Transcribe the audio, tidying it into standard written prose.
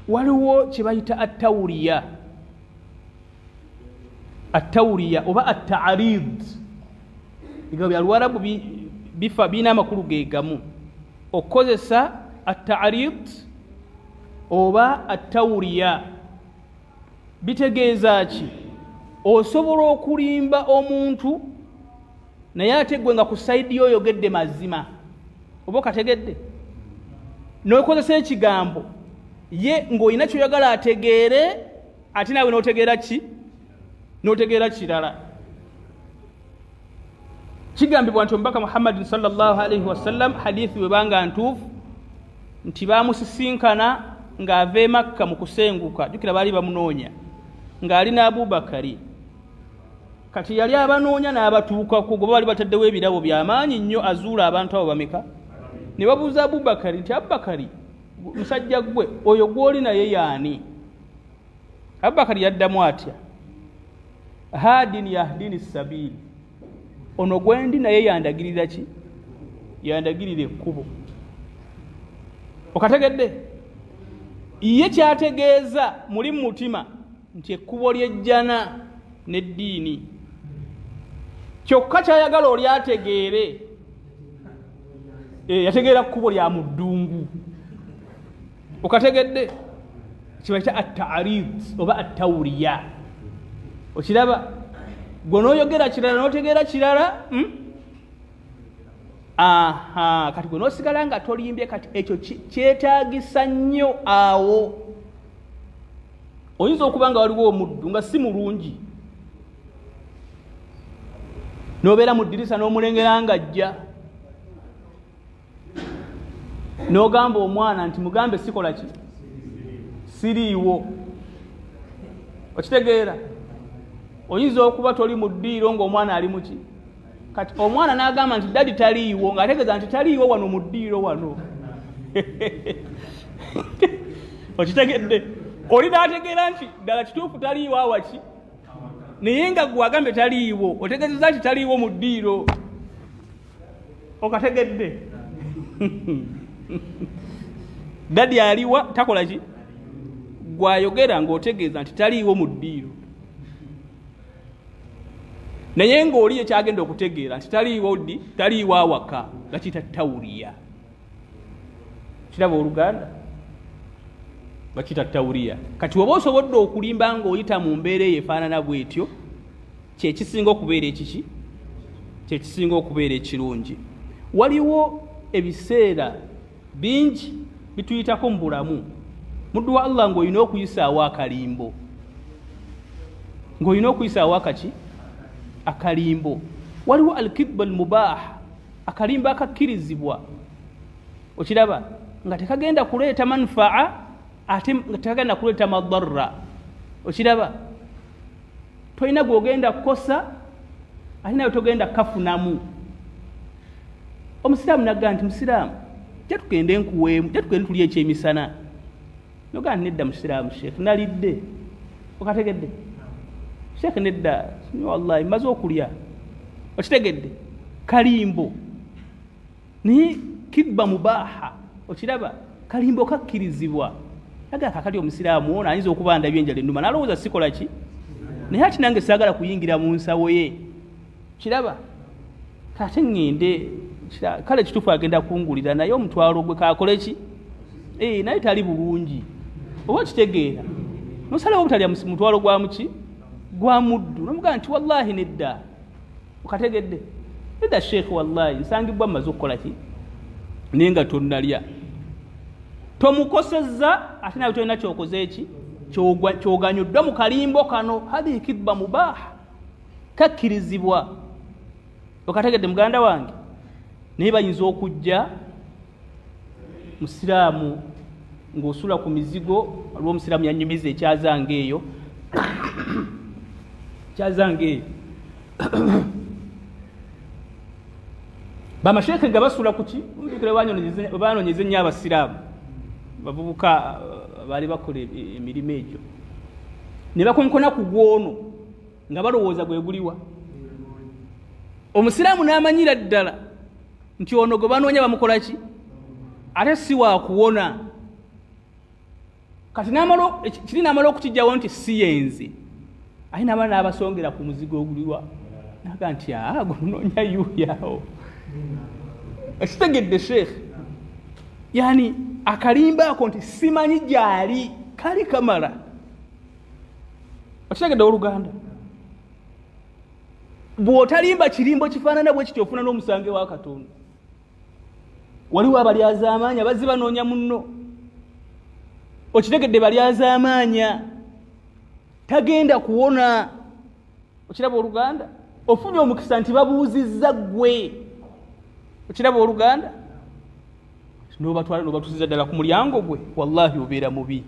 waliwo kye bayita attawuriya oba attaarid bigambo bya Luwarabu bifa biina amakulu ge gamu okukozesa attaarid oba attawuriya bitegeeza ki osobola okulimba omuntu naye ate gwe nga ku sayidi oyogedde mazima oba okategedde n'okozesa ekigambo ye ng'olina kyoyagala ategeere ate naawe n'otegeera ki n'otegeera kirala kigambibwa nti omubaka Muhammadin sallallahu alaihi wasallam hadithi webanga ntuufu nti baamusisinkana ng'ava e Makka mu kusenguka jjukira baali bamunoonya ng'ali ne Abubakari kati yali abanoonya n'abatuukako gwe baali bataddewo ebirabo by'amaanyi nnyo azuula abantu abo bameka ne babuuza Abubakari nti Abubakari musajja gwe oyo gw'oli naye yaani? Abubakari yaddamu atya hadini yahdini sabili ono gwendi naye yandagirira ki yandagirira ekkubo okategedde ye kyategeeza muli mu mutima nti ekkubo ly'ejjana n'eddiini kyokka kyayagala oli ategeere yategeera kkubo lya mu ddungu okategedde kibayita attaarid oba attawuriya okiraba gwe n'oyogera kirala n'otegeera kirala kati gwe n'osigala nga tolimbye kati ekyo kyetaagisa nnyo awo oyinza okuba nga waliwo omuddu nga si mulungi n'obeera mu ddirisa n'omulengera nga ajja n'ogamba omwana nti mugambe sikola ki siriiwo okitegeera oyinza okuba toli mu ddiiro ng'omwana ali muki kati omwana n'agamba nti dadi taliiwo ng'ategeeza nti taliiwo wano mu ddiiro wano okitegedde oli n'ategeera nti ddala kituufu taliiwo awaki naye nga gwe agambe taliiwo otegeezeza nti taliiwo mu ddiiro okategedde dadi aliwa takola ki gwayogera ng'otegeeza nti taliiwo mu ddiiro naye ng'oli yekyagenda okutegeera nti taliiwo awaka nga kiyita tawuriya kiraba oluganda bakiyita tawuriya kati oba osobodde okulimba ng'oyita mu mbeera eyo efaanana bw'etyo kyekisinga okubeera ekiki kyekisinga okubeera ekirungi waliwo ebiseera bingi bituyitako mu bulamu muddu wa Allah ng'olina okuyisaawo akalimbo ng'olina okuyisaawo akaki akalimbo waliwo alkidba almubah akalimbo akakkirizibwa okiraba nga tekagenda kuleeta manfaa ate nga tekagenda kuleeta madarra okiraba tolina gw'ogenda kukosa ate nawe togenda kafunamu omusiraamu nagga nti musiraamu jja tugende nkuweemu jja tugende tulye ekyemisana nogaa nedda musiraamu sheekh nalidde okategedde sheekh nedda wallahi mmaze okulya okitegedde kalimbo naye kidba mubaha okiraba kalimbo kakkirizibwa nagaa kakali omusiraamu ono ayinza okuba ndabye enjala ennuma nalowooza sikola ki naye ati nange saagala kuyingira mu nsawo ye kiraba kate ŋŋende kale kituufu agenda kungulira naye omutwalo gwe kakole ki naye tali bulungi oba kitegeera nosalawo obutalya mutwalo gwa muki gwa muddu nomugaa nti wallahi nedda okategedde nedda sheekh wallahi nsangibwa mmaze okukola ki naye nga tonnalya tomukosezza ate nawe tolina kyokoze eki kyoganyuddwa mu kalimbo kano hadhihi kidba mubaha kakkirizibwa okategedde muganda wange naye bayinza okujja musiraamu ng'osula ku mizigo waliwo omusiraamu yanyumiza ekyazanga eyo bamasheeke nga basula kuki mujukire banoonyeza ennyo abasiraamu bavubuka baali bakola emirimu egyo ne bakonkona ku gwono nga balowooza gwe guliwa omusiraamu n'amanyira ddala nti ono gwe banoonya bamukola ki ate si waakuwona kati namalo kiri namalo okukijjawo nti siyenze ayina abaana abasongera ku muzigo oguliwa naga nti gunonya yuyawo ekitegedde sheekh yani akalimba ako nti simanyi gyali kali kamala okitegedde oluganda bw'otalimba kirimbo kifaanana bwe kiti ofuna n'omusange wa Katonda waliwo abalyazaamaanya bazzi banoonya munno okitegedde balyazaamaanya tagenda kuwona okiraba oluganda ofunye omukisa nti babuuzizza ggwe okiraba oluganda n'obatwala n'obatuuziza ddala ku mulyango gwe wallahi obeera mubi